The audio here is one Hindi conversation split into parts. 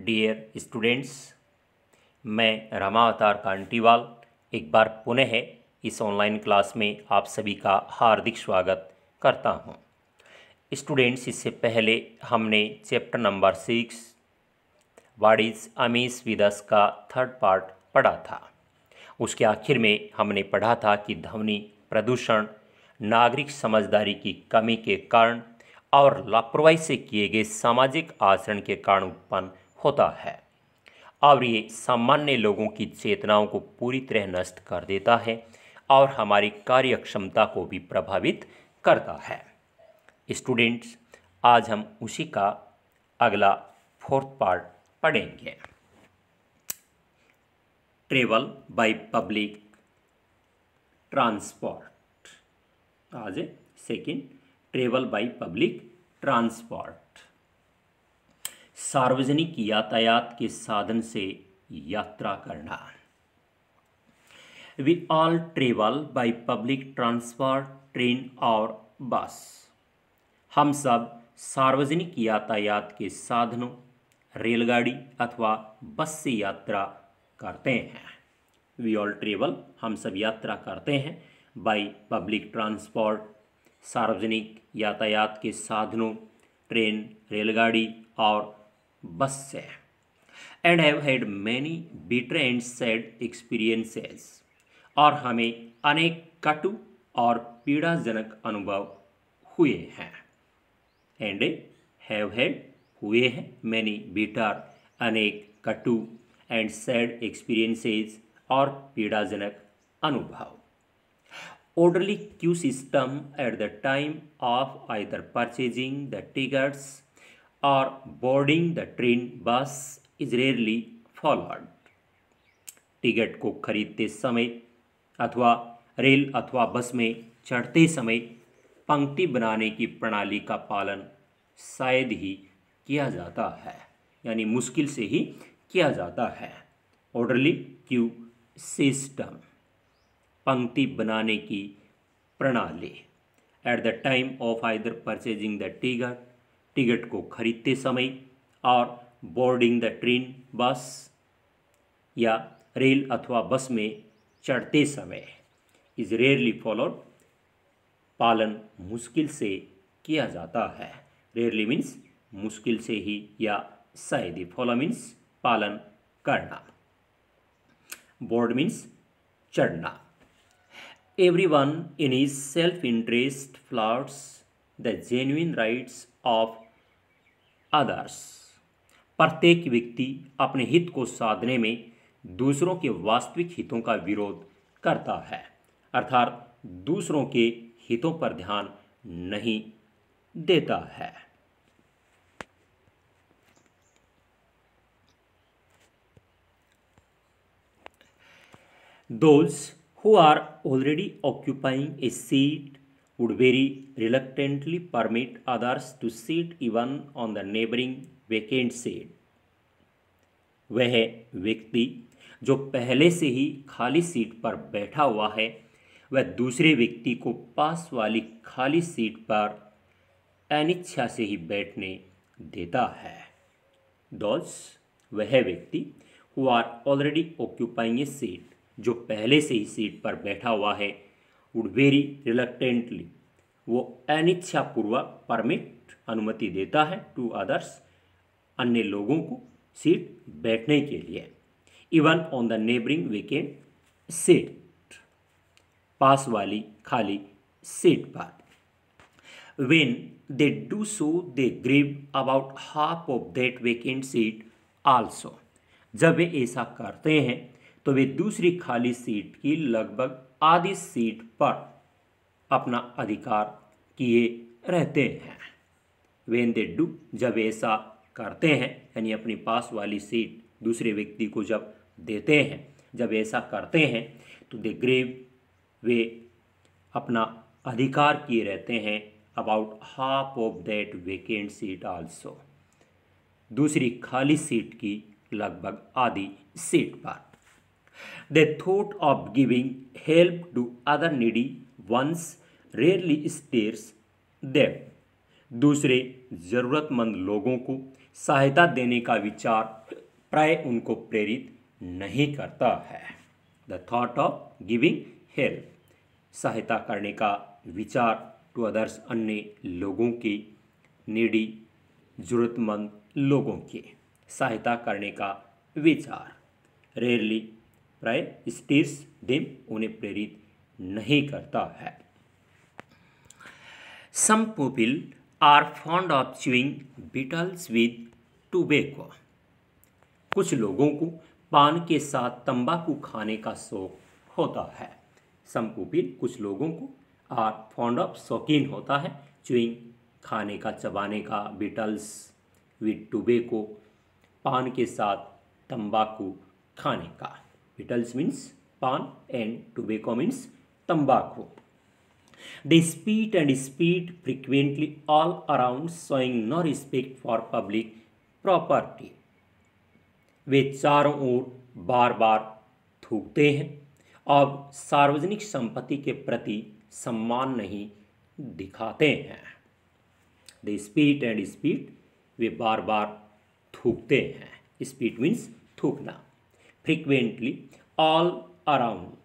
डियर स्टूडेंट्स, मैं रामावतार कांटीवाल एक बार पुनः इस ऑनलाइन क्लास में आप सभी का हार्दिक स्वागत करता हूं। स्टूडेंट्स, इससे पहले हमने chapter number 6 what is amiss with us का थर्ड पार्ट पढ़ा था। उसके आखिर में हमने पढ़ा था कि ध्वनि प्रदूषण नागरिक समझदारी की कमी के कारण और लापरवाही से किए गए सामाजिक आचरण के कारण उत्पन्न होता है और ये सामान्य लोगों की चेतनाओं को पूरी तरह नष्ट कर देता है और हमारी कार्य क्षमता को भी प्रभावित करता है। स्टूडेंट्स, आज हम उसी का अगला फोर्थ पार्ट पढ़ेंगे। Travel by public transport. आज second, travel by public transport. सार्वजनिक यातायात के साधन से यात्रा करना। We all travel by public transport, train और बस। हम सब सार्वजनिक यातायात के साधनों रेलगाड़ी अथवा बस से यात्रा करते हैं। वी ऑल ट्रेवल, हम सब यात्रा करते हैं, बाय पब्लिक ट्रांसपोर्ट, सार्वजनिक यातायात के साधनों ट्रेन, रेलगाड़ी और बस से। And have had many bitter and sad experiences, और हमें अनेक कटु और पीड़ाजनक अनुभव हुए हैं। एंड हैव हैड, हुए हैं, मैनी बिटर, अनेक कटु, एंड सैड एक्सपीरियंसेस, और पीड़ाजनक अनुभव। Orderly queue system at the time of either purchasing the tickets or boarding the train bus is rarely followed. Ticket को खरीदते समय अथवा रेल अथवा बस में चढ़ते समय पंक्ति बनाने की प्रणाली का पालन शायद ही किया जाता है, यानी मुश्किल से ही किया जाता है। ऑर्डरली क्यू सिस्टम, पंक्ति बनाने की प्रणाली। At the time of either purchasing the ticket, ticket को खरीदते समय, और बोर्डिंग द ट्रेन बस, या रेल अथवा बस में चढ़ते समय, इज रेयरली फॉलोड, पालन मुश्किल से किया जाता है। रेयरली मीन्स मुश्किल से ही या शायद ही, फॉलो मीन्स पालन करना, बोर्ड मीन्स चढ़ना। Everyone in his self-interest flouts the genuine rights of others. प्रत्येक व्यक्ति अपने हित को साधने में दूसरों के वास्तविक हितों का विरोध करता है, अर्थात दूसरों के हितों पर ध्यान नहीं देता है। Those who are already occupying a seat would very reluctantly permit others to sit even on the neighboring vacant seat. वह व्यक्ति जो पहले से ही खाली सीट पर बैठा हुआ है, वह दूसरे व्यक्ति को पास वाली खाली सीट पर अनिच्छा से ही बैठने देता है। Those, वह व्यक्ति, who are already occupying a seat, जो पहले से ही सीट पर बैठा हुआ है, वुड वेरी रिलक्टेंटली, वो अनिच्छापूर्वक, परमिट, अनुमति देता है, टू अदर्स, अन्य लोगों को सीट बैठने के लिए, even on the neighbouring vacant seat, पास वाली खाली सीट पर। When they do so they grieve about half of that vacant seat also, जब वे ऐसा करते हैं तो वे दूसरी खाली सीट की लगभग आधी सीट पर अपना अधिकार किए रहते हैं। व्हेन दे डू, जब ऐसा करते हैं, यानी अपनी पास वाली सीट दूसरे व्यक्ति को जब देते हैं, जब ऐसा करते हैं तो दे ग्रेव, वे अपना अधिकार किए रहते हैं, about half of that vacant seat also, दूसरी खाली सीट की लगभग आधी सीट पर। The thought of giving help to other needy ones rarely stirs them. दूसरे ज़रूरतमंद लोगों को सहायता देने का विचार प्राय उनको प्रेरित नहीं करता है। The thought of giving help, सहायता करने का विचार टू अदर्स, अन्य लोगों की, नीडी, जरूरतमंद लोगों की सहायता करने का विचार, रेयरली, प्राय, स्टीयर्स देम, उन्हें प्रेरित नहीं करता है। Some people are fond of chewing betels with tobacco, कुछ लोगों को पान के साथ तंबाकू खाने का शौक होता है। सम पीपल, कुछ लोगों को, आर फॉन्ड ऑफ, शौकीन होता है, च्यूइंग, खाने का, चबाने का, बीटल्स विद टोबैको, पान के साथ तंबाकू खाने का। बीटल्स मीन्स पान एंड टोबैको मीन्स तंबाकू। They spit and spit frequently all around, showing no respect for public property. वे चारों ओर बार बार थूकते हैं और सार्वजनिक संपत्ति के प्रति सम्मान नहीं दिखाते हैं। They spit and spit, वे बार बार थूकते हैं। Spit means थूकना। Frequently, all around,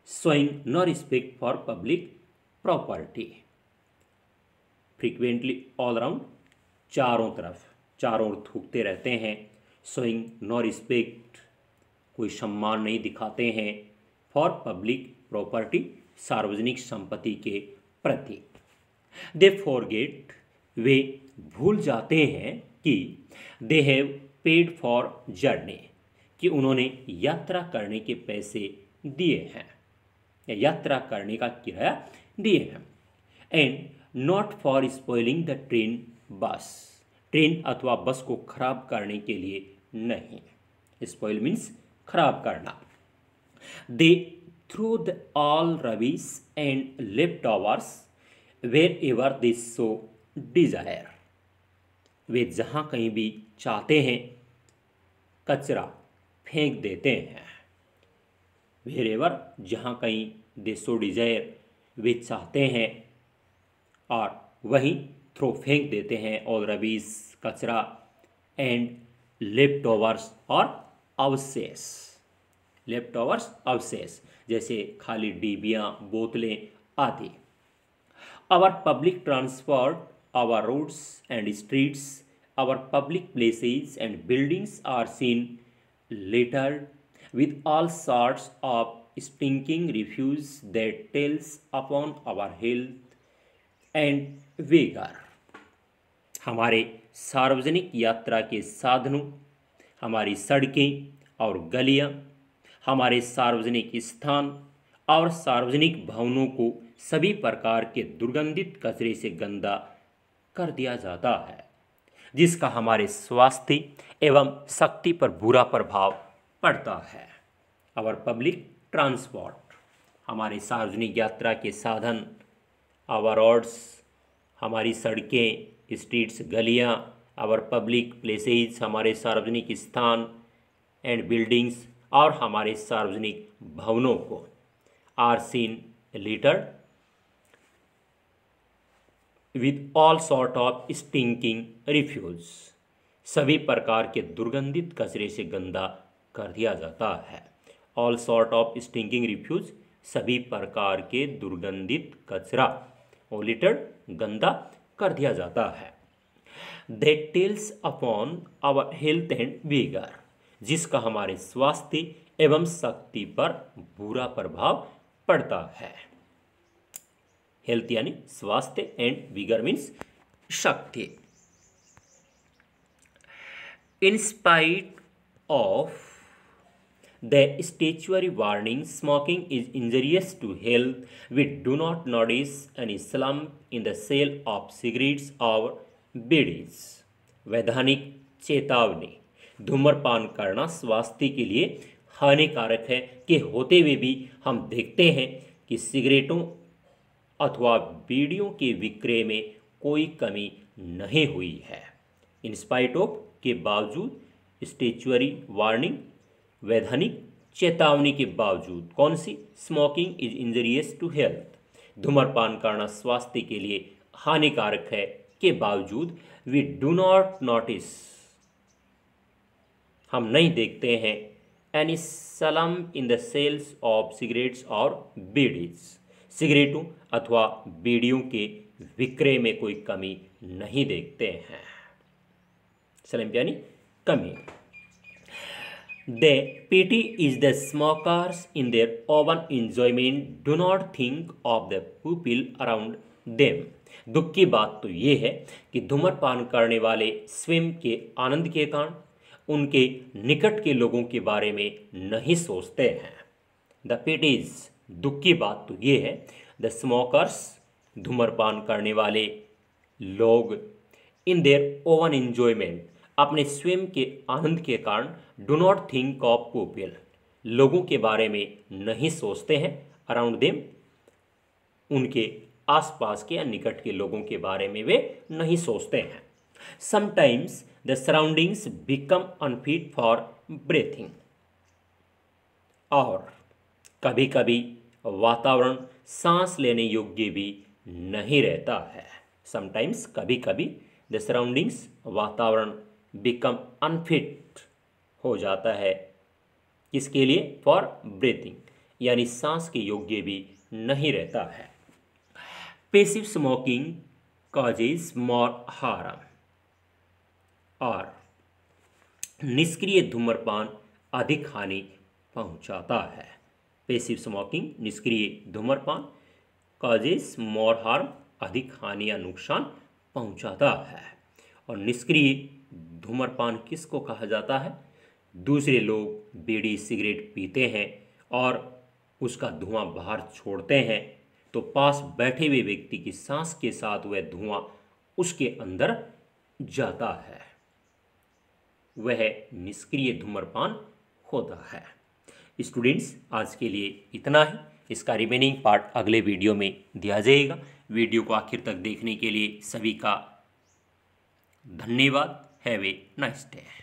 showing no respect for public property. Frequently, all around, चारों तरफ, चारों ओर थूकते रहते हैं। showing no respect, कोई सम्मान नहीं दिखाते हैं, for public property, सार्वजनिक संपत्ति के प्रति। They forget, वे भूल जाते हैं कि they have paid for journey, कि उन्होंने यात्रा करने के पैसे दिए हैं, यात्रा करने का किराया दिए हैं। And not for spoiling the train bus, train अथवा बस को खराब करने के लिए नहीं। स्पॉइल मीन्स खराब करना। They threw the all rubbish and leftovers wherever they so desire, वे जहाँ कहीं भी चाहते हैं कचरा फेंक देते हैं। वेरेवर, जहाँ कहीं, दे सो डिजायर, वे चाहते हैं, और वहीं थ्रो, फेंक देते हैं, ऑल रबीज, कचरा, एंड लेफ्ट ओवर्स, और अवशेष। लेफ्ट ओवर्स, अवशेष, जैसे खाली डिबियाँ, बोतलें आदि। Our public transport, our roads and streets, our public places and buildings are seen littered with all sorts of stinking refuse that tells upon our health and vigor. हमारे सार्वजनिक यात्रा के साधनों, हमारी सड़कें और गलियां, हमारे सार्वजनिक स्थान और सार्वजनिक भवनों को सभी प्रकार के दुर्गंधित कचरे से गंदा कर दिया जाता है, जिसका हमारे स्वास्थ्य एवं शक्ति पर बुरा प्रभाव पड़ता है। आवर पब्लिक ट्रांसपोर्ट, हमारे सार्वजनिक यात्रा के साधन, आवर रोड्स, हमारी सड़कें, स्ट्रीट्स, गलियां, आवर पब्लिक प्लेसेस, हमारे सार्वजनिक स्थान, एंड बिल्डिंग्स, और हमारे सार्वजनिक भवनों को, are seen littered with all sort of stinking refuse, सभी प्रकार के दुर्गंधित कचरे से गंदा कर दिया जाता है। All sort of stinking refuse, सभी प्रकार के दुर्गंधित कचरा, और लिटर्ड, गंदा कर दिया जाता है। That tells upon our health and vigour, जिसका हमारे स्वास्थ्य एवं शक्ति पर बुरा प्रभाव पड़ता है। हेल्थ यानी स्वास्थ्य, एंड विगर मीन्स शक्ति। In spite of the statutory warning, smoking is injurious to health, we do not notice any slump in the sale of cigarettes or bidis. वैधानिक चेतावनी, धूम्रपान करना स्वास्थ्य के लिए हानिकारक है के होते हुए भी हम देखते हैं कि सिगरेटों अथवा बीड़ियों के विक्रय में कोई कमी नहीं हुई है। इन स्पाइट ऑफ के बावजूद, स्टेचुअरी वार्निंग, वैधानिक चेतावनी के बावजूद, कौन सी? Smoking is injurious to health, धूम्रपान करना स्वास्थ्य के लिए हानिकारक है के बावजूद वी डू नॉट नोटिस, हम नहीं देखते हैं any slump in the sales of cigarettes और बीडीज, सिगरेटों अथवा बीड़ियों के विक्रय में कोई कमी नहीं देखते हैं। स्लम्प यानी कमी। The pity is the smokers in their own enjoyment do not think of the people around them। दुख की बात तो ये है कि धूम्रपान करने वाले स्वयं के आनंद के कारण उनके निकट के लोगों के बारे में नहीं सोचते हैं। द पिटीज, दुख की बात तो ये है, द स्मोकर्स, धूम्रपान करने वाले लोग, इन देयर ओवन एंजॉयमेंट, अपने स्वयं के आनंद के कारण, do not think of people, लोगों के बारे में नहीं सोचते हैं, अराउंड देम, उनके आसपास के या निकट के लोगों के बारे में वे नहीं सोचते हैं। Sometimes the surroundings become unfit for breathing, और कभी कभी वातावरण सांस लेने योग्य भी नहीं रहता है। समटाइम्स, कभी कभी, द सराउंडिंग्स, वातावरण, बिकम अनफिट, हो जाता है, किसके लिए? फॉर ब्रीथिंग, यानी सांस के योग्य भी नहीं रहता है। पैसिव स्मोकिंग कॉजेज मोर हार्म, और निष्क्रिय धूम्रपान अधिक हानि पहुंचाता है। पैसिव स्मोकिंग, निष्क्रिय धूम्रपान, कॉजेज मोर हार्म, अधिक हानि या नुकसान पहुंचाता है। और निष्क्रिय धूम्रपान किसको कहा जाता है? दूसरे लोग बीड़ी सिगरेट पीते हैं और उसका धुआं बाहर छोड़ते हैं, तो पास बैठे हुए व्यक्ति की सांस के साथ वह धुआं उसके अंदर जाता है, वह निष्क्रिय धूम्रपान होता है। स्टूडेंट्स, आज के लिए इतना ही। इसका रिमेनिंग पार्ट अगले वीडियो में दिया जाएगा। वीडियो को आखिर तक देखने के लिए सभी का धन्यवाद। Have a nice day.